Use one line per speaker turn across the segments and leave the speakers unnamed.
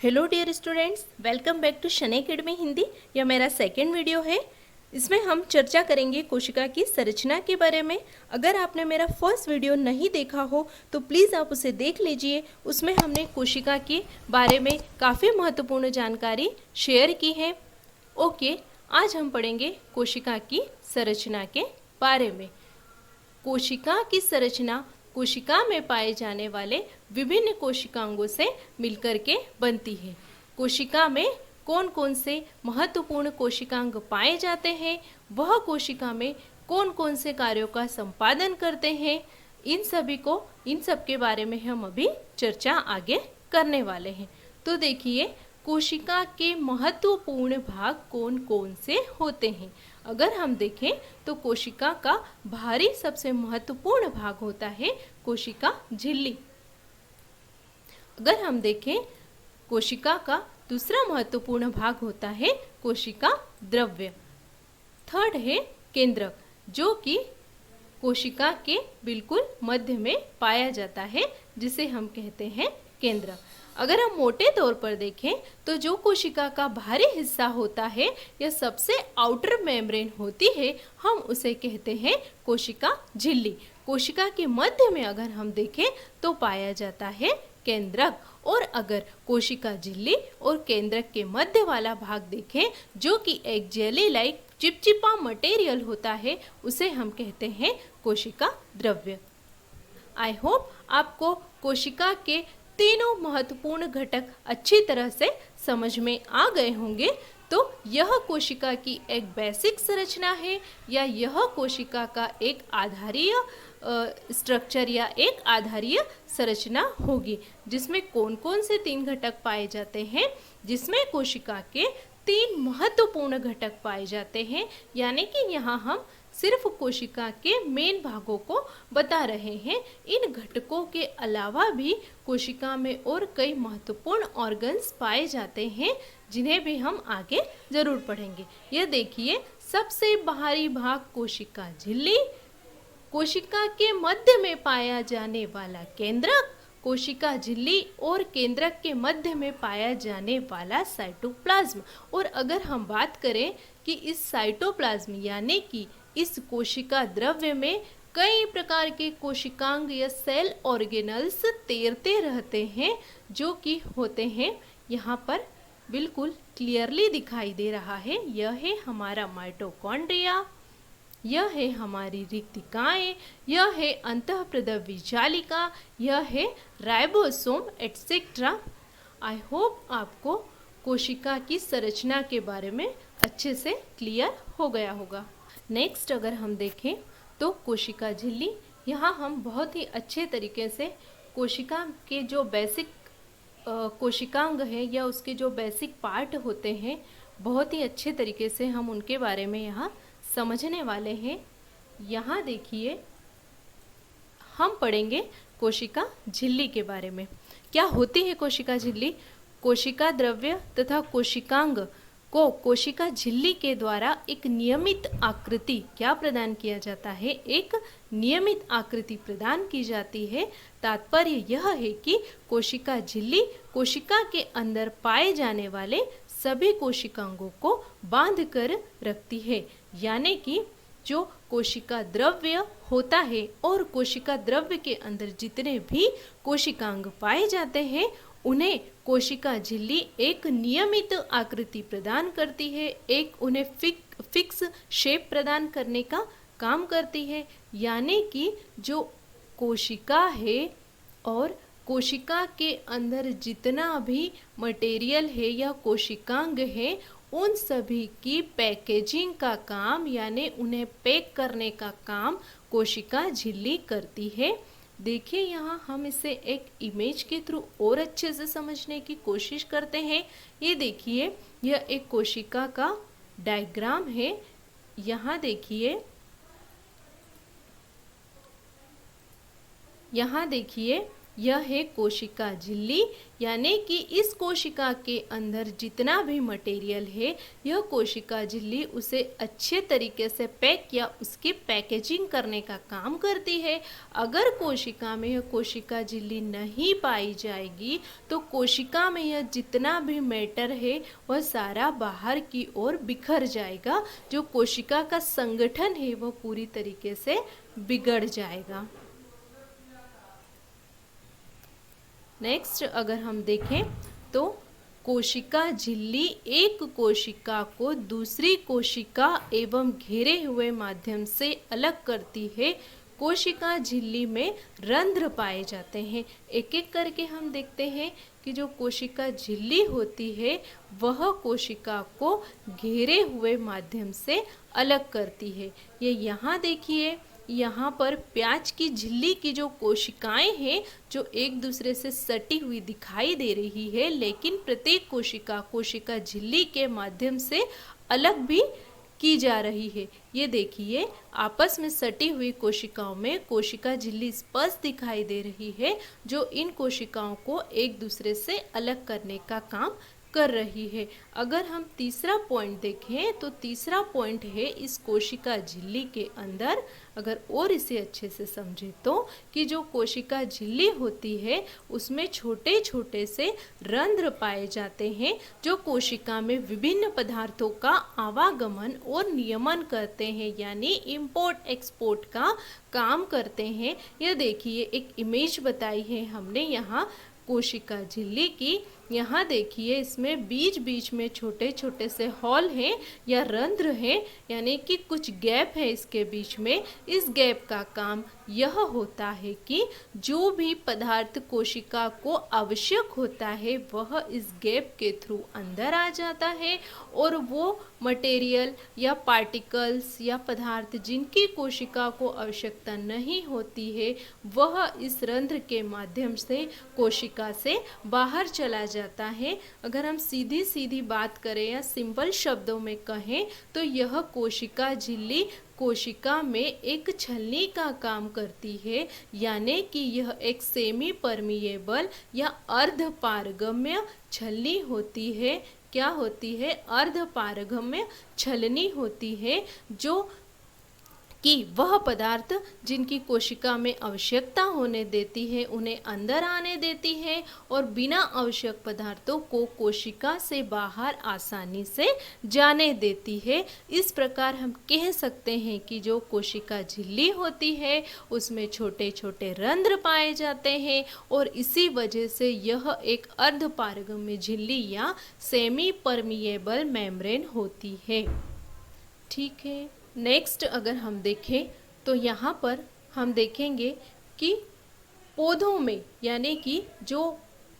Hello dear students, welcome back to शन academy Hindi. यह मेरा सेकेंड वीडियो है। इसमें हम चर्चा करेंगे कोशिका की संरचना के बारे में। अगर आपने मेरा फर्स्ट वीडियो नहीं देखा हो तो प्लीज़ आप उसे देख लीजिए। उसमें हमने कोशिका के बारे में काफ़ी महत्वपूर्ण जानकारी शेयर की है। ओके, आज हम पढ़ेंगे कोशिका की संरचना के बारे में। कोशिका की संरचना कोशिका में पाए जाने वाले विभिन्न कोशिकांगों से मिलकर के बनती है। कोशिका में कौन कौन से महत्वपूर्ण कोशिकांग पाए जाते हैं, वह कोशिका में कौन कौन से कार्यों का संपादन करते हैं, इन सब के बारे में हम अभी चर्चा आगे करने वाले हैं। तो देखिए, कोशिका के महत्वपूर्ण भाग कौन कौन से होते हैं। अगर हम देखें तो कोशिका का बाहरी सबसे महत्वपूर्ण भाग होता है कोशिका झिल्ली। अगर हम देखें, कोशिका का दूसरा महत्वपूर्ण भाग होता है कोशिका द्रव्य। थर्ड है केंद्रक, जो कि कोशिका के बिल्कुल मध्य में पाया जाता है, जिसे हम कहते हैं केंद्रक। अगर हम मोटे तौर पर देखें तो जो कोशिका का बाहरी हिस्सा होता है या सबसे आउटर मेम्ब्रेन होती है, हम उसे कहते हैं कोशिका झिल्ली। कोशिका के मध्य में अगर हम देखें तो पाया जाता है केंद्रक। और अगर कोशिका झिल्ली और केंद्रक के मध्य वाला भाग देखें, जो कि एक जेली लाइक चिपचिपा मटेरियल होता है, उसे हम कहते हैं कोशिका द्रव्य। आई होप आपको कोशिका के तीनों महत्वपूर्ण घटक अच्छी तरह से समझ में आ गए होंगे। तो यह कोशिका की एक बेसिक संरचना है, या यह कोशिका का एक आधारीय स्ट्रक्चर या एक आधारीय संरचना होगी, जिसमें कौन कौन से तीन घटक पाए जाते हैं। जिसमें कोशिका के तीन महत्वपूर्ण घटक पाए जाते हैं, यानी कि यहाँ हम सिर्फ कोशिका के मेन भागों को बता रहे हैं। इन घटकों के अलावा भी कोशिका में और कई महत्वपूर्ण ऑर्गन्स पाए जाते हैं, जिन्हें भी हम आगे जरूर पढ़ेंगे। यह देखिए, सबसे बाहरी भाग कोशिका झिल्ली, कोशिका के मध्य में पाया जाने वाला केंद्रक, कोशिका झिल्ली और केंद्रक के मध्य में पाया जाने वाला साइटोप्लाज्म। और अगर हम बात करें कि इस साइटोप्लाज्म यानी कि इस कोशिका द्रव्य में कई प्रकार के कोशिकांग या सेल ऑर्गेनल्स तैरते रहते हैं, जो कि होते हैं यहाँ पर बिल्कुल क्लियरली दिखाई दे रहा है। यह है हमारा माइटोकॉन्ड्रिया, यह है हमारी रिक्तिकाएं, यह है अंतःप्रदव्य जालिका, यह है राइबोसोम एटसेट्रा। आई होप आपको कोशिका की संरचना के बारे में अच्छे से क्लियर हो गया होगा। नेक्स्ट अगर हम देखें तो कोशिका झिल्ली, यहाँ हम बहुत ही अच्छे तरीके से कोशिका के जो बेसिक कोशिकांग है या उसके जो बेसिक पार्ट होते हैं, बहुत ही अच्छे तरीके से हम उनके बारे में यहाँ समझने वाले हैं। यहाँ देखिए, हम पढ़ेंगे कोशिका झिल्ली के बारे में। क्या होती है कोशिका झिल्ली? कोशिका द्रव्य तथा कोशिकांग को कोशिका झिल्ली के द्वारा एक नियमित आकृति क्या प्रदान किया जाता है? एक नियमित आकृति प्रदान की जाती है। तात्पर्य यह है कि कोशिका झिल्ली कोशिका के अंदर पाए जाने वाले सभी कोशिकांगों को बांध कर रखती है, यानी कि जो कोशिका द्रव्य होता है और कोशिका द्रव्य के अंदर जितने भी कोशिकांग पाए जाते हैं, उन्हें कोशिका झिल्ली एक नियमित आकृति प्रदान करती है, एक उन्हें फिक्स शेप प्रदान करने का काम करती है। यानी कि जो कोशिका है और कोशिका के अंदर जितना भी मटेरियल है या कोशिकांग है, उन सभी की पैकेजिंग का काम यानी उन्हें पैक करने का काम कोशिका झिल्ली करती है। देखिए, यहाँ हम इसे एक इमेज के थ्रू और अच्छे से समझने की कोशिश करते हैं। ये देखिए, यह एक कोशिका का डायग्राम है। यहाँ देखिए, यह है कोशिका झिल्ली, यानी कि इस कोशिका के अंदर जितना भी मटेरियल है यह कोशिका झिल्ली उसे अच्छे तरीके से पैक या उसकी पैकेजिंग करने का काम करती है। अगर कोशिका में यह कोशिका झिल्ली नहीं पाई जाएगी तो कोशिका में यह जितना भी मैटर है वह सारा बाहर की ओर बिखर जाएगा। जो कोशिका का संगठन है वह पूरी तरीके से बिगड़ जाएगा। नेक्स्ट अगर हम देखें तो कोशिका झिल्ली एक कोशिका को दूसरी कोशिका एवं घेरे हुए माध्यम से अलग करती है। कोशिका झिल्ली में रंध्र पाए जाते हैं। एक एक करके हम देखते हैं कि जो कोशिका झिल्ली होती है वह कोशिका को घेरे हुए माध्यम से अलग करती है। ये यहाँ देखिए, यहाँ पर प्याज की झिल्ली की जो कोशिकाएं हैं जो एक दूसरे से सटी हुई दिखाई दे रही है, लेकिन प्रत्येक कोशिका झिल्ली के माध्यम से अलग भी की जा रही है। ये देखिए, आपस में सटी हुई कोशिकाओं में कोशिका झिल्ली स्पष्ट दिखाई दे रही है जो इन कोशिकाओं को एक दूसरे से अलग करने का काम कर रही है। अगर हम तीसरा पॉइंट देखें तो तीसरा पॉइंट है इस कोशिका झिल्ली के अंदर, अगर और इसे अच्छे से समझे तो, कि जो कोशिका झिल्ली होती है उसमें छोटे छोटे से रंध्र पाए जाते हैं जो कोशिका में विभिन्न पदार्थों का आवागमन और नियमन करते हैं, यानी इंपोर्ट एक्सपोर्ट का काम करते हैं। यह देखिए, एक इमेज बताई है हमने यहाँ कोशिका झिल्ली की। यहाँ देखिए, इसमें बीच बीच में छोटे छोटे से हॉल हैं या रंध्र हैं, यानी कि कुछ गैप है इसके बीच में। इस गैप का काम यह होता है कि जो भी पदार्थ कोशिका को आवश्यक होता है वह इस गैप के थ्रू अंदर आ जाता है और वो मटेरियल या पार्टिकल्स या पदार्थ जिनकी कोशिका को आवश्यकता नहीं होती है वह इस रंध्र के माध्यम से कोशिका से बाहर चला जाता है। अगर हम सीधी सीधी बात करें या सिंपल शब्दों में कहें तो यह कोशिका झिल्ली कोशिका में एक छलनी का काम करती है, यानी कि यह एक सेमी परमिएबल या अर्धपारगम्य छलनी होती है। क्या होती है? अर्धपारगम्य छलनी होती है, जो कि वह पदार्थ जिनकी कोशिका में आवश्यकता होने देती है उन्हें अंदर आने देती है और बिना आवश्यक पदार्थों को कोशिका से बाहर आसानी से जाने देती है। इस प्रकार हम कह सकते हैं कि जो कोशिका झिल्ली होती है उसमें छोटे छोटे रंध्र पाए जाते हैं और इसी वजह से यह एक अर्धपारगम्य झिल्ली या सेमी परमिएबल मेम्ब्रेन होती है। ठीक है, नेक्स्ट अगर हम देखें तो यहाँ पर हम देखेंगे कि पौधों में, यानी कि जो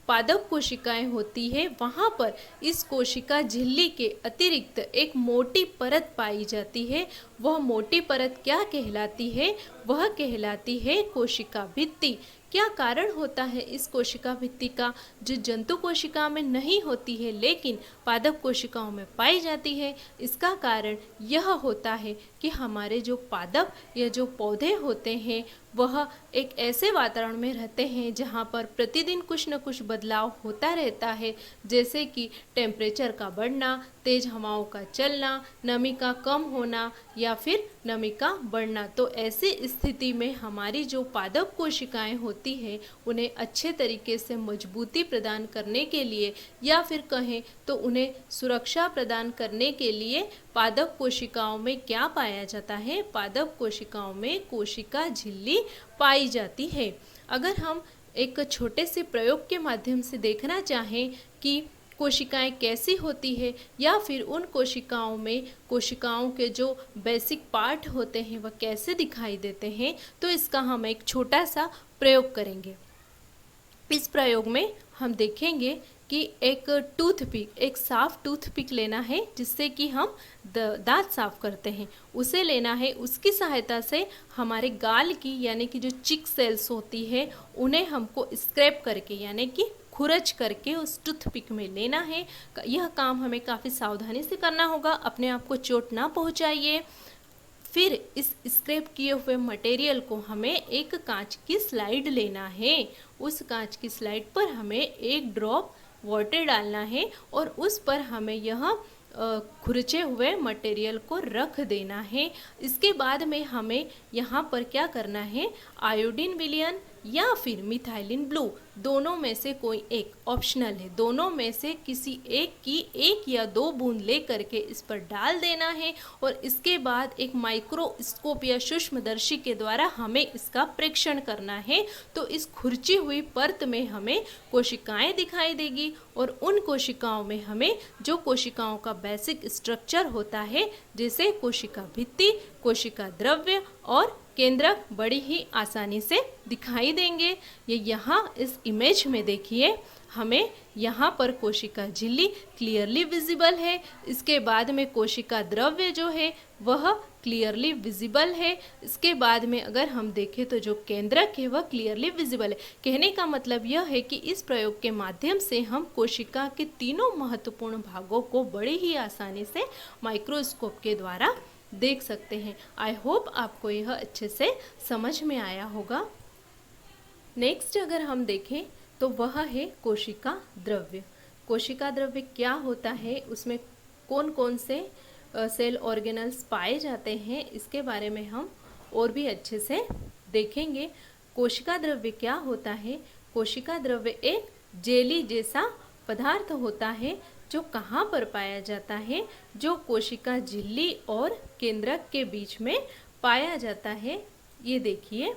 पादप कोशिकाएं होती है वहाँ पर इस कोशिका झिल्ली के अतिरिक्त एक मोटी परत पाई जाती है। वह मोटी परत क्या कहलाती है? वह कहलाती है कोशिका भित्ति। क्या कारण होता है इस कोशिका भित्ति का, जो जंतु कोशिका में नहीं होती है लेकिन पादप कोशिकाओं में पाई जाती है? इसका कारण यह होता है कि हमारे जो पादप या जो पौधे होते हैं वह एक ऐसे वातावरण में रहते हैं जहाँ पर प्रतिदिन कुछ न कुछ बदलाव होता रहता है, जैसे कि टेम्परेचर का बढ़ना, तेज हवाओं का चलना, नमी का कम होना या फिर नमी का बढ़ना। तो ऐसी स्थिति में हमारी जो पादप कोशिकाएं होती हैं उन्हें अच्छे तरीके से मजबूती प्रदान करने के लिए या फिर कहें तो उन्हें सुरक्षा प्रदान करने के लिए पादप कोशिकाओं में क्या पाया जाता है? पादप कोशिकाओं में कोशिका झिल्ली पाई जाती है। अगर हम एक छोटे से प्रयोग के माध्यम से देखना चाहें कि कोशिकाएं कैसी होती है या फिर उन कोशिकाओं में कोशिकाओं के जो बेसिक पार्ट होते हैं वह कैसे दिखाई देते हैं, तो इसका हम एक छोटा सा प्रयोग करेंगे। इस प्रयोग में हम देखेंगे कि एक टूथपिक, एक साफ टूथपिक लेना है जिससे कि हम दांत साफ करते हैं, उसे लेना है। उसकी सहायता से हमारे गाल की यानी कि जो चिक सेल्स होती है उन्हें हमको स्क्रैप करके यानी कि खुरच करके उस टूथपिक में लेना है। यह काम हमें काफ़ी सावधानी से करना होगा, अपने आप को चोट ना पहुंचाइए। फिर इस स्क्रैप किए हुए मटेरियल को हमें एक कांच की स्लाइड लेना है। उस कांच की स्लाइड पर हमें एक ड्रॉप वाटर डालना है और उस पर हमें यह खुरचे हुए मटेरियल को रख देना है। इसके बाद में हमें यहाँ पर क्या करना है, आयोडीन विलयन या फिर मिथाइलिन ब्लू, दोनों में से कोई एक ऑप्शनल है, दोनों में से किसी एक की 1 या 2 बूंद ले करके इस पर डाल देना है और इसके बाद एक माइक्रोस्कोप या सूक्ष्मदर्शी के द्वारा हमें इसका परीक्षण करना है। तो इस खुरची हुई परत में हमें कोशिकाएं दिखाई देगी और उन कोशिकाओं में हमें जो कोशिकाओं का बेसिक स्ट्रक्चर होता है, जैसे कोशिका भित्ति, कोशिका द्रव्य और केंद्रक, बड़ी ही आसानी से दिखाई देंगे। ये यहाँ इस इमेज में देखिए, हमें यहाँ पर कोशिका झिल्ली क्लियरली विजिबल है। इसके बाद में कोशिका द्रव्य जो है वह क्लियरली विजिबल है। इसके बाद में अगर हम देखें तो जो केंद्रक है वह क्लियरली विजिबल है। कहने का मतलब यह है कि इस प्रयोग के माध्यम से हम कोशिका के तीनों महत्वपूर्ण भागों को बड़ी ही आसानी से माइक्रोस्कोप के द्वारा देख सकते हैं। आई होप आपको यह अच्छे से समझ में आया होगा। नेक्स्ट अगर हम देखें तो वह है कोशिका द्रव्य। कोशिका द्रव्य क्या होता है, उसमें कौन कौन से सेल ऑर्गेनल्स पाए जाते हैं, इसके बारे में हम और भी अच्छे से देखेंगे। कोशिका द्रव्य क्या होता है, कोशिका द्रव्य एक जेली जैसा पदार्थ होता है जो कहाँ पर पाया जाता है, जो कोशिका झिल्ली और केंद्रक के बीच में पाया जाता है। ये देखिए,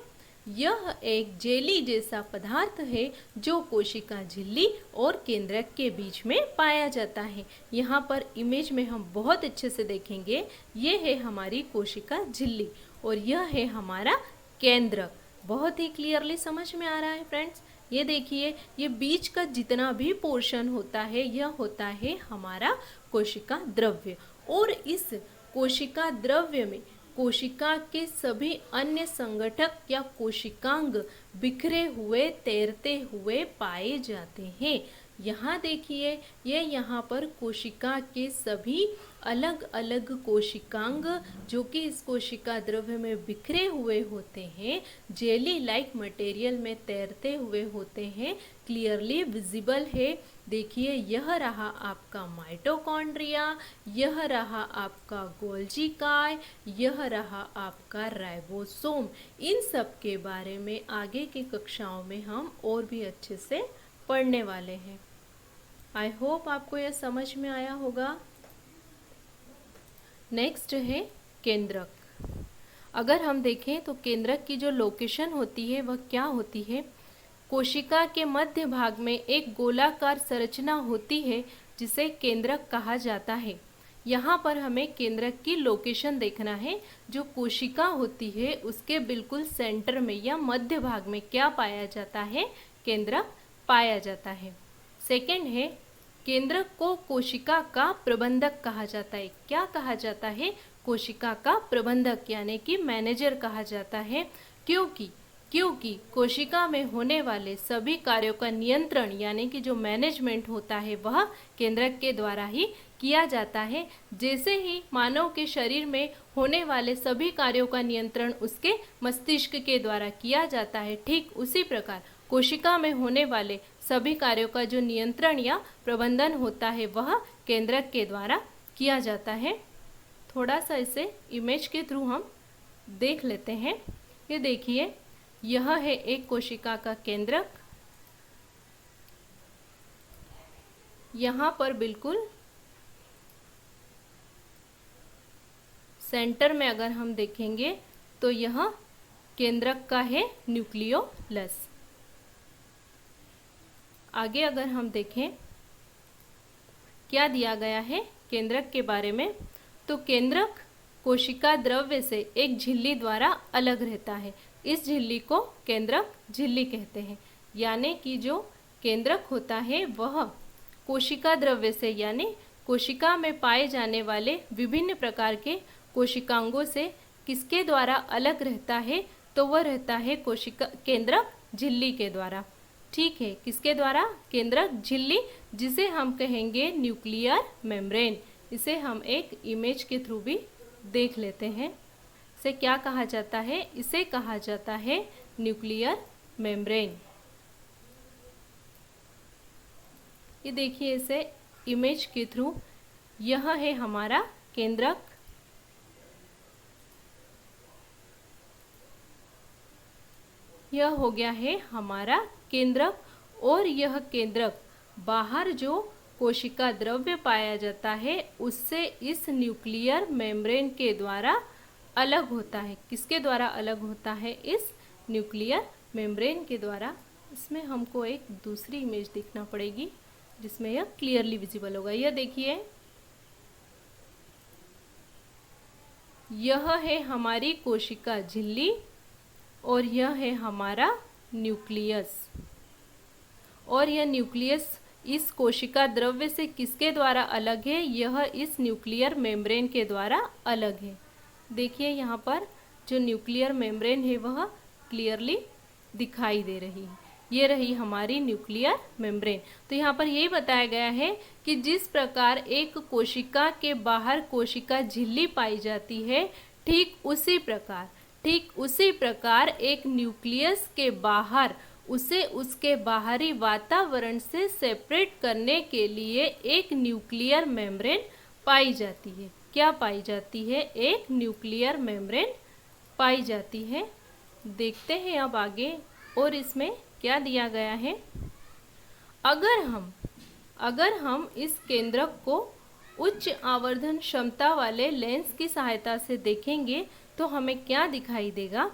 यह एक जेली जैसा पदार्थ है जो कोशिका झिल्ली और केंद्रक के बीच में पाया जाता है। यहाँ पर इमेज में हम बहुत अच्छे से देखेंगे, ये है हमारी कोशिका झिल्ली और यह है हमारा केंद्रक। बहुत ही क्लियरली समझ में आ रहा है फ्रेंड्स। ये देखिए, ये बीच का जितना भी पोर्शन होता है यह होता है हमारा कोशिका द्रव्य और इस कोशिका द्रव्य में कोशिका के सभी अन्य संगठक या कोशिकांग बिखरे हुए तैरते हुए पाए जाते हैं। यहाँ देखिए, ये यहाँ पर कोशिका के सभी अलग अलग कोशिकांग जो कि इस कोशिका द्रव्य में बिखरे हुए होते हैं, जेली लाइक मटेरियल में तैरते हुए होते हैं, क्लियरली विजिबल है। देखिए, यह रहा आपका माइटोकॉन्ड्रिया, यह रहा आपका गोल्जी काय, यह रहा आपका राइबोसोम। इन सब के बारे में आगे की कक्षाओं में हम और भी अच्छे से पढ़ने वाले हैं। आई होप आपको यह समझ में आया होगा। नेक्स्ट है केंद्रक। अगर हम देखें तो केंद्रक की जो लोकेशन होती है वह क्या होती है, कोशिका के मध्य भाग में एक गोलाकार संरचना होती है जिसे केंद्रक कहा जाता है। यहाँ पर हमें केंद्रक की लोकेशन देखना है। जो कोशिका होती है उसके बिल्कुल सेंटर में या मध्य भाग में क्या पाया जाता है, केंद्रक पाया जाता है। सेकंड है, केंद्रक को कोशिका का प्रबंधक कहा जाता है। क्या कहा जाता है, कोशिका का प्रबंधक यानी कि मैनेजर कहा जाता है। क्योंकि कोशिका में होने वाले सभी कार्यों का नियंत्रण यानी कि जो मैनेजमेंट होता है वह केंद्रक के द्वारा ही किया जाता है। जैसे ही मानव के शरीर में होने वाले सभी कार्यों का नियंत्रण उसके मस्तिष्क के द्वारा किया जाता है, ठीक उसी प्रकार कोशिका में होने वाले सभी कार्यों का जो नियंत्रण या प्रबंधन होता है वह केंद्रक के द्वारा किया जाता है। थोड़ा सा इसे इमेज के थ्रू हम देख लेते हैं। ये देखिए, यह है एक कोशिका का केंद्रक। यहाँ पर बिल्कुल सेंटर में अगर हम देखेंगे तो यह केंद्रक का है न्यूक्लियोलस। आगे अगर हम देखें क्या दिया गया है केंद्रक के बारे में, तो केंद्रक कोशिका द्रव्य से एक झिल्ली द्वारा अलग रहता है। इस झिल्ली को केंद्रक झिल्ली कहते हैं। यानी कि जो केंद्रक होता है वह कोशिका द्रव्य से यानी कोशिका में पाए जाने वाले विभिन्न प्रकार के कोशिकांगों से किसके द्वारा अलग रहता है, तो वह रहता है कोशिका केंद्रक झिल्ली के द्वारा। ठीक है, किसके द्वारा, केंद्रक झिल्ली, जिसे हम कहेंगे न्यूक्लियर मेम्ब्रेन। इसे हम एक इमेज के थ्रू भी देख लेते हैं। इसे क्या कहा जाता है? इसे कहा जाता है न्यूक्लियर मेम्ब्रेन। ये देखिए इसे इमेज के थ्रू, यह है हमारा केंद्रक, यह हो गया है हमारा केंद्रक, और यह केंद्रक बाहर जो कोशिका द्रव्य पाया जाता है उससे इस न्यूक्लियर मेम्ब्रेन के द्वारा अलग होता है। किसके द्वारा अलग होता है? इस न्यूक्लियर मेम्ब्रेन के द्वारा। इसमें हमको एक दूसरी इमेज देखना पड़ेगी जिसमें यह क्लियरली विजिबल होगा। यह देखिए, यह है हमारी कोशिका झिल्ली और यह है हमारा न्यूक्लियस। और यह न्यूक्लियस इस कोशिका द्रव्य से किसके द्वारा अलग है? यह इस न्यूक्लियर मेम्ब्रेन के द्वारा अलग है। देखिए यहाँ पर जो न्यूक्लियर मेम्ब्रेन है वह क्लियरली दिखाई दे रही है। ये रही हमारी न्यूक्लियर मेम्ब्रेन। तो यहाँ पर यही बताया गया है कि जिस प्रकार एक कोशिका के बाहर कोशिका झिल्ली पाई जाती है, ठीक उसी प्रकार एक न्यूक्लियस के बाहर उसे उसके बाहरी वातावरण से सेपरेट करने के लिए एक न्यूक्लियर मेम्ब्रेन पाई जाती है। क्या पाई जाती है? एक न्यूक्लियर मेम्ब्रेन पाई जाती है। देखते हैं अब आगे, और इसमें क्या दिया गया है। अगर हम इस केंद्रक को उच्च आवर्धन क्षमता वाले लेंस की सहायता से देखेंगे तो हमें क्या दिखाई देगा?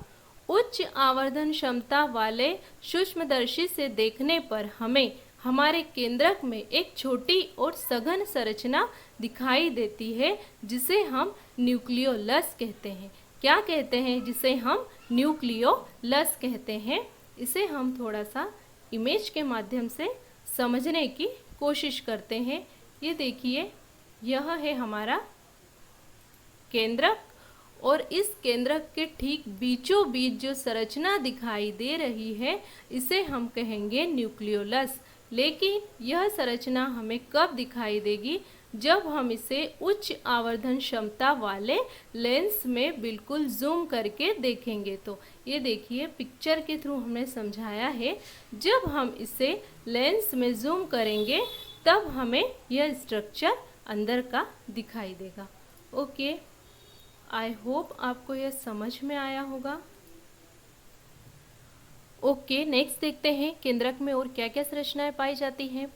उच्च आवर्धन क्षमता वाले सूक्ष्मदर्शी से देखने पर हमें हमारे केंद्रक में एक छोटी और सघन संरचना दिखाई देती है जिसे हम न्यूक्लियोलस कहते हैं। क्या कहते हैं? जिसे हम न्यूक्लियोलस कहते हैं। इसे हम थोड़ा सा इमेज के माध्यम से समझने की कोशिश करते हैं। ये देखिए, यह है हमारा केंद्रक, और इस केंद्रक के ठीक बीचों बीच जो संरचना दिखाई दे रही है इसे हम कहेंगे न्यूक्लियोलस। लेकिन यह संरचना हमें कब दिखाई देगी? जब हम इसे उच्च आवर्धन क्षमता वाले लेंस में बिल्कुल जूम करके देखेंगे। तो ये देखिए पिक्चर के थ्रू हमने समझाया है, जब हम इसे लेंस में जूम करेंगे तब हमें यह स्ट्रक्चर अंदर का दिखाई देगा। ओके, आई होप आपको यह समझ में आया होगा। ओके, नेक्स्ट देखते हैं केंद्रक में और क्या क्या संरचनाएं पाई जाती हैं।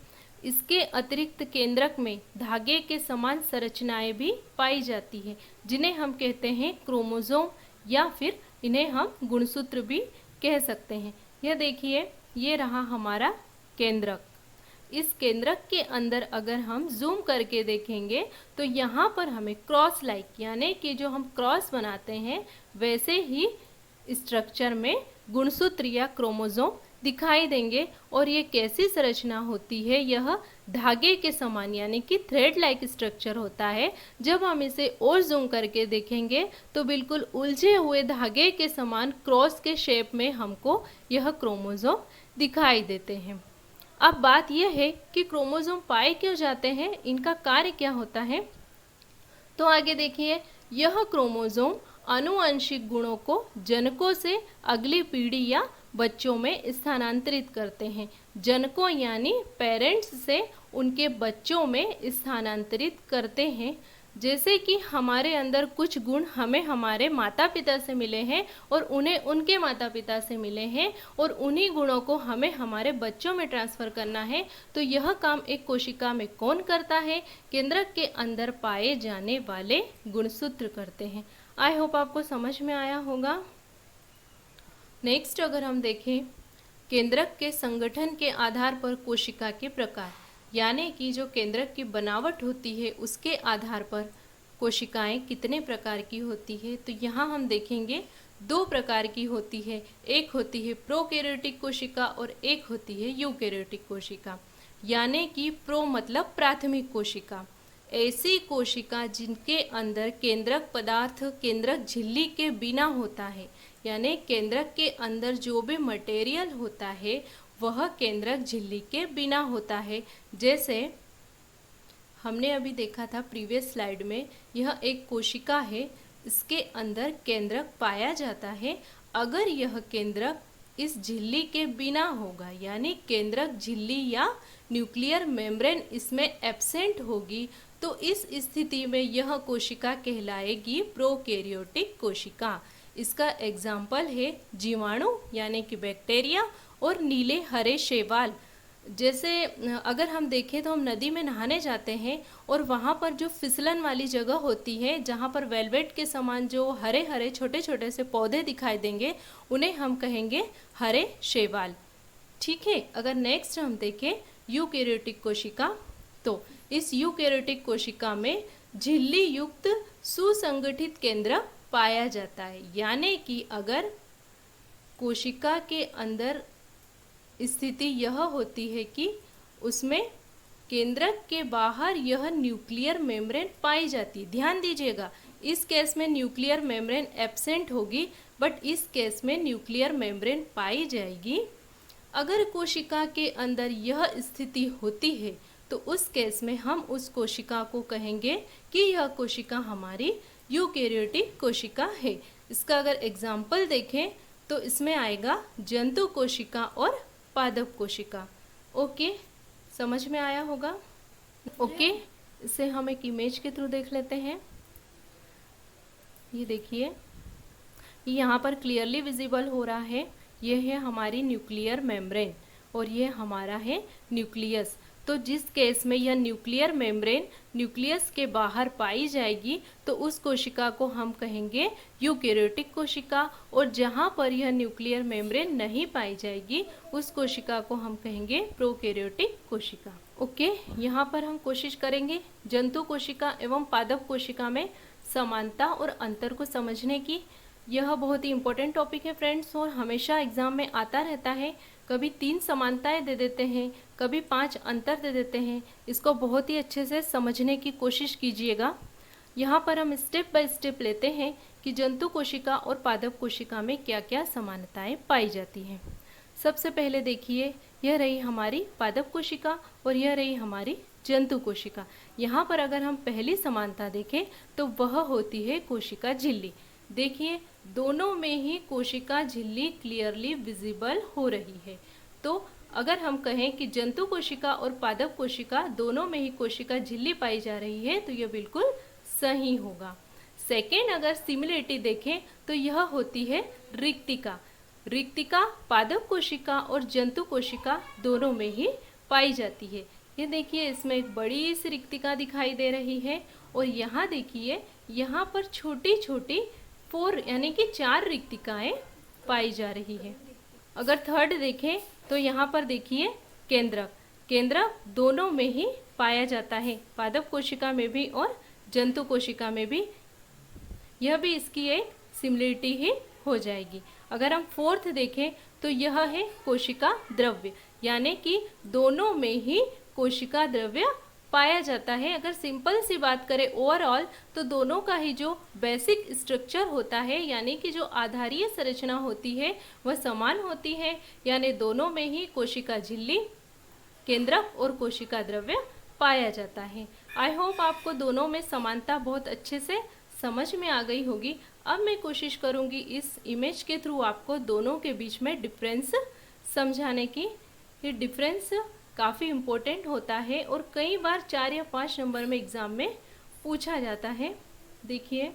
इसके अतिरिक्त केंद्रक में धागे के समान संरचनाएं भी पाई जाती हैं जिन्हें हम कहते हैं क्रोमोसोम, या फिर इन्हें हम गुणसूत्र भी कह सकते हैं। यह देखिए, ये रहा हमारा केंद्रक। इस केंद्रक के अंदर अगर हम जूम करके देखेंगे तो यहाँ पर हमें क्रॉस लाइक, यानी कि जो हम क्रॉस बनाते हैं वैसे ही स्ट्रक्चर में गुणसूत्र या क्रोमोसोम दिखाई देंगे। और ये कैसी संरचना होती है? यह धागे के समान, यानी कि थ्रेड लाइक स्ट्रक्चर होता है। जब हम इसे और जूम करके देखेंगे तो बिल्कुल उलझे हुए धागे के समान क्रॉस के शेप में हमको यह क्रोमोसोम दिखाई देते हैं। अब बात यह है कि क्रोमोसोम पाए क्यों जाते हैं, इनका कार्य क्या होता है। तो आगे देखिए, यह क्रोमोसोम आनुवंशिक गुणों को जनकों से अगली पीढ़ी या बच्चों में स्थानांतरित करते हैं। जनकों यानी पेरेंट्स से उनके बच्चों में स्थानांतरित करते हैं। जैसे कि हमारे अंदर कुछ गुण हमें हमारे माता पिता से मिले हैं और उन्हें उनके माता पिता से मिले हैं, और उन्हीं गुणों को हमें हमारे बच्चों में ट्रांसफ़र करना है। तो यह काम एक कोशिका में कौन करता है? केंद्रक के अंदर पाए जाने वाले गुणसूत्र करते हैं। आई होप आपको समझ में आया होगा। नेक्स्ट अगर हम देखें, केंद्रक के संगठन के आधार पर कोशिका के प्रकार, यानी कि जो केंद्रक की बनावट होती है उसके आधार पर कोशिकाएं कितने प्रकार की होती है। तो यहाँ हम देखेंगे 2 प्रकार की होती है। एक होती है प्रोकैरियोटिक कोशिका और एक होती है यूकैरियोटिक कोशिका। यानी कि प्रो मतलब प्राथमिक कोशिका, ऐसी कोशिका जिनके अंदर केंद्रक पदार्थ केंद्रक झिल्ली के बिना होता है, यानी केंद्रक के अंदर जो भी मटेरियल होता है वह केंद्रक झिल्ली के बिना होता है। जैसे हमने अभी देखा था प्रीवियस स्लाइड में, यह एक कोशिका है इसके अंदर केंद्रक पाया जाता है। अगर यह केंद्रक इस झिल्ली के बिना होगा, यानी केंद्रक झिल्ली या न्यूक्लियर मेम्ब्रेन इसमें एब्सेंट होगी, तो इस स्थिति में यह कोशिका कहलाएगी प्रोकैरियोटिक कोशिका। इसका एग्जाम्पल है जीवाणु यानी कि बैक्टीरिया और नीले हरे शैवाल। जैसे अगर हम देखें तो हम नदी में नहाने जाते हैं और वहाँ पर जो फिसलन वाली जगह होती है, जहाँ पर वेलवेट के समान जो हरे हरे छोटे छोटे से पौधे दिखाई देंगे, उन्हें हम कहेंगे हरे शैवाल। ठीक है। अगर नेक्स्ट हम देखें यूकैरियोटिक कोशिका, तो इस यूकैरियोटिक कोशिका में झिल्ली युक्त सुसंगठित केंद्र पाया जाता है। यानी कि अगर कोशिका के अंदर स्थिति यह होती है कि उसमें केंद्रक के बाहर यह न्यूक्लियर मेम्ब्रेन पाई जाती है। ध्यान दीजिएगा, इस केस में न्यूक्लियर मेम्ब्रेन एब्सेंट होगी, बट इस केस में न्यूक्लियर मेम्ब्रेन पाई जाएगी। अगर कोशिका के अंदर यह स्थिति होती है तो उस केस में हम उस कोशिका को कहेंगे कि यह कोशिका हमारी यूकैरियोटिक कोशिका है। इसका अगर एग्जाम्पल देखें तो इसमें आएगा जंतु कोशिका और पादप कोशिका। ओके, समझ में आया होगा। ओके, इसे हम एक इमेज के थ्रू देख लेते हैं। ये देखिए, यहाँ पर क्लियरली विजिबल हो रहा है, ये है हमारी न्यूक्लियर मेम्ब्रेन और ये हमारा है न्यूक्लियस। तो जिस केस में यह न्यूक्लियर मेम्ब्रेन न्यूक्लियस के बाहर पाई जाएगी तो उस कोशिका को हम कहेंगे यूकैरियोटिक कोशिका, और जहाँ पर यह न्यूक्लियर मेम्ब्रेन नहीं पाई जाएगी उस कोशिका को हम कहेंगे प्रोकैरियोटिक कोशिका। ओके, यहाँ पर हम कोशिश करेंगे जंतु कोशिका एवं पादप कोशिका में समानता और अंतर को समझने की। यह बहुत ही इम्पोर्टेंट टॉपिक है फ्रेंड्स, और हमेशा एग्जाम में आता रहता है। कभी 3 समानताएं दे देते हैं, कभी 5 अंतर दे देते हैं। इसको बहुत ही अच्छे से समझने की कोशिश कीजिएगा। यहाँ पर हम स्टेप बाय स्टेप लेते हैं कि जंतु कोशिका और पादप कोशिका में क्या क्या समानताएं पाई जाती हैं। सबसे पहले देखिए, यह रही हमारी पादप कोशिका और यह रही हमारी जंतु कोशिका। यहाँ पर अगर हम पहली समानता देखें तो वह होती है कोशिका झिल्ली। देखिए, दोनों में ही कोशिका झिल्ली क्लियरली विजिबल हो रही है। तो अगर हम कहें कि जंतु कोशिका और पादप कोशिका दोनों में ही कोशिका झिल्ली पाई जा रही है, तो यह बिल्कुल सही होगा। सेकेंड, अगर सिमिलरिटी देखें तो यह होती है रिक्तिका। रिक्तिका पादप कोशिका और जंतु कोशिका दोनों में ही पाई जाती है। ये देखिए, इसमें एक बड़ी सी रिक्तिका दिखाई दे रही है और यहाँ देखिए, यहाँ पर छोटी छोटी 4 यानी कि 4 रिक्तिकाएं पाई जा रही है। अगर थर्ड देखें तो यहाँ पर देखिए केंद्रक। केंद्रक दोनों में ही पाया जाता है, पादप कोशिका में भी और जंतु कोशिका में भी। यह भी इसकी एक सिमिलरिटी ही हो जाएगी। अगर हम फोर्थ देखें तो यह है कोशिका द्रव्य, यानी कि दोनों में ही कोशिका द्रव्य पाया जाता है। अगर सिंपल सी बात करें ओवरऑल, तो दोनों का ही जो बेसिक स्ट्रक्चर होता है, यानी कि जो आधारीय संरचना होती है, वह समान होती है। यानी दोनों में ही कोशिका झिल्ली, केंद्रक और कोशिका द्रव्य पाया जाता है। आई होप आपको दोनों में समानता बहुत अच्छे से समझ में आ गई होगी। अब मैं कोशिश करूंगी इस इमेज के थ्रू आपको दोनों के बीच में डिफरेंस समझाने की। ये डिफरेंस काफ़ी इम्पोर्टेंट होता है और कई बार 4 या 5 नंबर में एग्ज़ाम में पूछा जाता है। देखिए,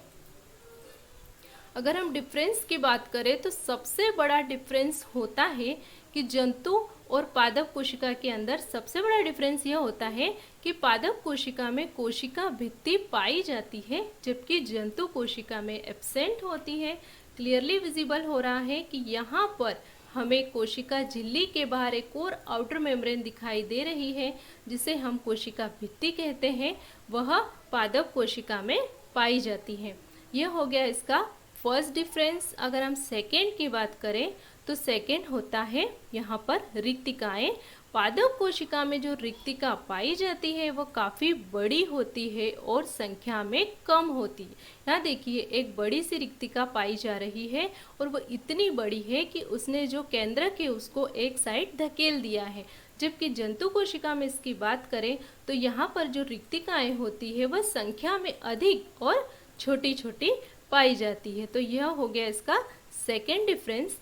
अगर हम डिफरेंस की बात करें तो सबसे बड़ा डिफरेंस होता है कि जंतु और पादप कोशिका के अंदर सबसे बड़ा डिफरेंस यह होता है कि पादप कोशिका में कोशिका भित्ति पाई जाती है, जबकि जंतु कोशिका में एब्सेंट होती है। क्लियरली विजिबल हो रहा है कि यहाँ पर हमें कोशिका झिल्ली के बाहर एक और आउटर मेम्ब्रेन दिखाई दे रही है, जिसे हम कोशिका भित्ति कहते हैं, वह पादप कोशिका में पाई जाती है। यह हो गया इसका फर्स्ट डिफरेंस। अगर हम सेकेंड की बात करें तो सेकेंड होता है यहाँ पर रिक्तिकाएं। पादप कोशिका में जो रिक्तिका पाई जाती है वह काफ़ी बड़ी होती है और संख्या में कम होती है। यहाँ देखिए, एक बड़ी सी रिक्तिका पाई जा रही है और वह इतनी बड़ी है कि उसने जो केंद्रक है उसको एक साइड धकेल दिया है। जबकि जंतु कोशिका में इसकी बात करें तो यहाँ पर जो रिक्तिकाएं होती है वह संख्या में अधिक और छोटी छोटी पाई जाती है। तो यह हो गया इसका सेकेंड डिफरेंस।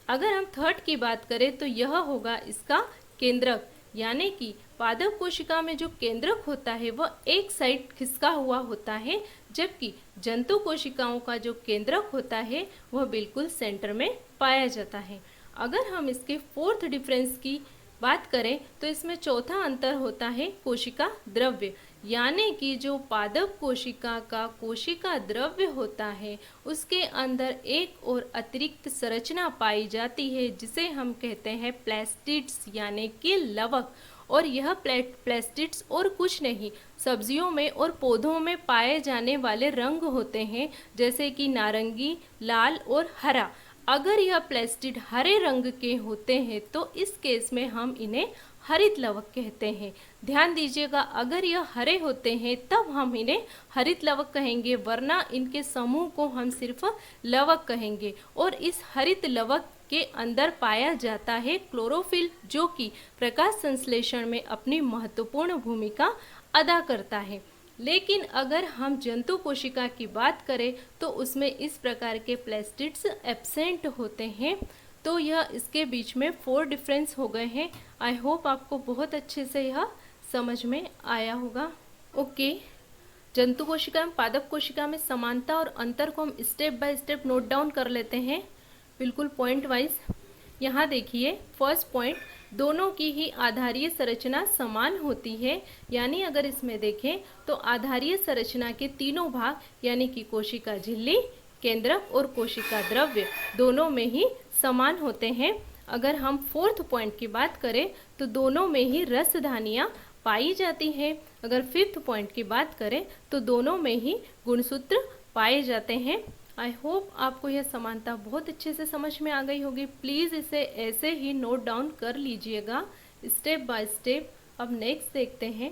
अगर हम थर्ड की बात करें तो यह होगा इसका केंद्रक, यानी कि पादप कोशिका में जो केंद्रक होता है वह एक साइड खिसका हुआ होता है, जबकि जंतु कोशिकाओं का जो केंद्रक होता है वह बिल्कुल सेंटर में पाया जाता है। अगर हम इसके फोर्थ डिफरेंस की बात करें तो इसमें चौथा अंतर होता है कोशिका द्रव्य, यानी कि जो पादप कोशिका का कोशिका द्रव्य होता है उसके अंदर एक और अतिरिक्त संरचना पाई जाती है जिसे हम कहते हैं प्लास्टिड्स यानी कि लवक। और यह प्लास्टिड्स और कुछ नहीं, सब्जियों में और पौधों में पाए जाने वाले रंग होते हैं, जैसे कि नारंगी, लाल और हरा। अगर यह प्लास्टिड हरे रंग के होते हैं तो इस केस में हम इन्हें हरित लवक कहते हैं। ध्यान दीजिएगा, अगर यह हरे होते हैं तब हम इन्हें हरित लवक कहेंगे, वरना इनके समूह को हम सिर्फ लवक कहेंगे। और इस हरित लवक के अंदर पाया जाता है क्लोरोफिल, जो कि प्रकाश संश्लेषण में अपनी महत्वपूर्ण भूमिका अदा करता है। लेकिन अगर हम जंतु कोशिका की बात करें तो उसमें इस प्रकार के प्लास्टिड्स एब्सेंट होते हैं। तो यह इसके बीच में 4 डिफरेंस हो गए हैं। आई होप आपको बहुत अच्छे से यह समझ में आया होगा। ओके, जंतु कोशिका में पादप कोशिका में समानता और अंतर को हम step by step note down कर लेते हैं, बिल्कुल पॉइंट वाइज। यहाँ देखिए, फर्स्ट पॉइंट, दोनों की ही आधारीय संरचना समान होती है। यानी अगर इसमें देखें तो आधारीय संरचना के तीनों भाग यानी कि कोशिका झिल्ली, केंद्रक और कोशिका द्रव्य दोनों में ही समान होते हैं। अगर हम फोर्थ पॉइंट की बात करें तो दोनों में ही रसधानियाँ पाई जाती हैं। अगर फिफ्थ पॉइंट की बात करें तो दोनों में ही गुणसूत्र पाए जाते हैं। आई होप आपको यह समानता बहुत अच्छे से समझ में आ गई होगी। प्लीज़ इसे ऐसे ही नोट डाउन कर लीजिएगा स्टेप बाय स्टेप। अब नेक्स्ट देखते हैं।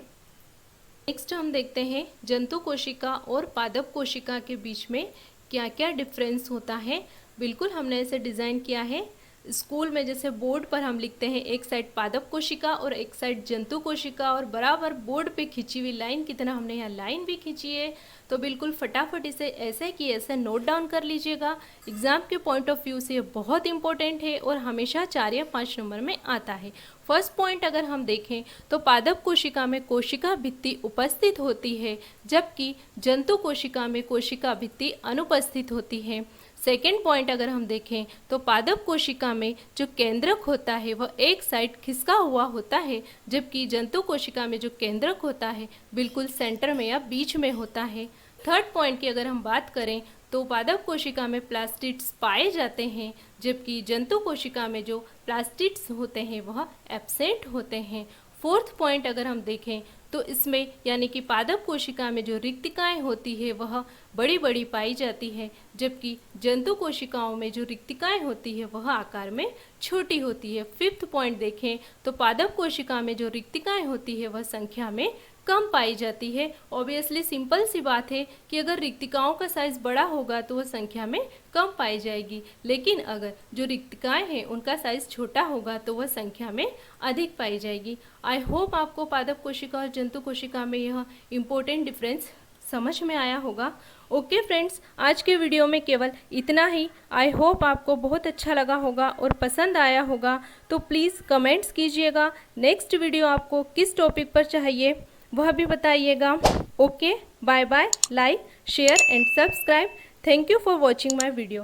नेक्स्ट हम देखते हैं जंतु कोशिका और पादप कोशिका के बीच में क्या क्या डिफरेंस होता है। बिल्कुल हमने इसे डिज़ाइन किया है स्कूल में, जैसे बोर्ड पर हम लिखते हैं एक साइड पादप कोशिका और एक साइड जंतु कोशिका, और बराबर बोर्ड पे खींची हुई लाइन की तरह हमने यहाँ लाइन भी खींची है। तो बिल्कुल फटाफट इसे ऐसे कि ऐसे नोट डाउन कर लीजिएगा। एग्जाम के पॉइंट ऑफ व्यू से ये बहुत इंपॉर्टेंट है और हमेशा 4 या 5 नंबर में आता है। फर्स्ट पॉइंट अगर हम देखें तो पादप कोशिका में कोशिका भित्ति उपस्थित होती है, जबकि जंतु कोशिका में कोशिका भित्ति अनुपस्थित होती है। सेकेंड पॉइंट अगर हम देखें तो पादप कोशिका में जो केंद्रक होता है वह एक साइड खिसका हुआ होता है, जबकि जंतु कोशिका में जो केंद्रक होता है बिल्कुल सेंटर में या बीच में होता है। थर्ड पॉइंट की अगर हम बात करें तो पादप कोशिका में प्लास्टिड्स पाए जाते हैं, जबकि जंतु कोशिका में जो प्लास्टिड्स होते हैं वह एब्सेंट होते हैं। फोर्थ पॉइंट अगर हम देखें तो इसमें यानी कि पादप कोशिका में जो रिक्तिकाएं होती है वह बड़ी बड़ी पाई जाती है, जबकि जंतु कोशिकाओं में जो रिक्तिकाएं होती है वह आकार में छोटी होती है। फिफ्थ पॉइंट देखें तो पादप कोशिका में जो रिक्तिकाएं होती है वह संख्या में कम पाई जाती है। ऑब्वियसली सिंपल सी बात है कि अगर रिक्तिकाओं का साइज बड़ा होगा तो वह संख्या में कम पाई जाएगी, लेकिन अगर जो रिक्तिकाएं हैं उनका साइज छोटा होगा तो वह संख्या में अधिक पाई जाएगी। आई होप आपको पादप कोशिका और जंतु कोशिका में यह इम्पोर्टेंट डिफरेंस समझ में आया होगा। ओके फ्रेंड्स, आज के वीडियो में केवल इतना ही। आई होप आपको बहुत अच्छा लगा होगा और पसंद आया होगा। तो प्लीज़ कमेंट्स कीजिएगा नेक्स्ट वीडियो आपको किस टॉपिक पर चाहिए वह भी बताइएगा। Okay, bye bye, like, share and subscribe. Thank you for watching my video.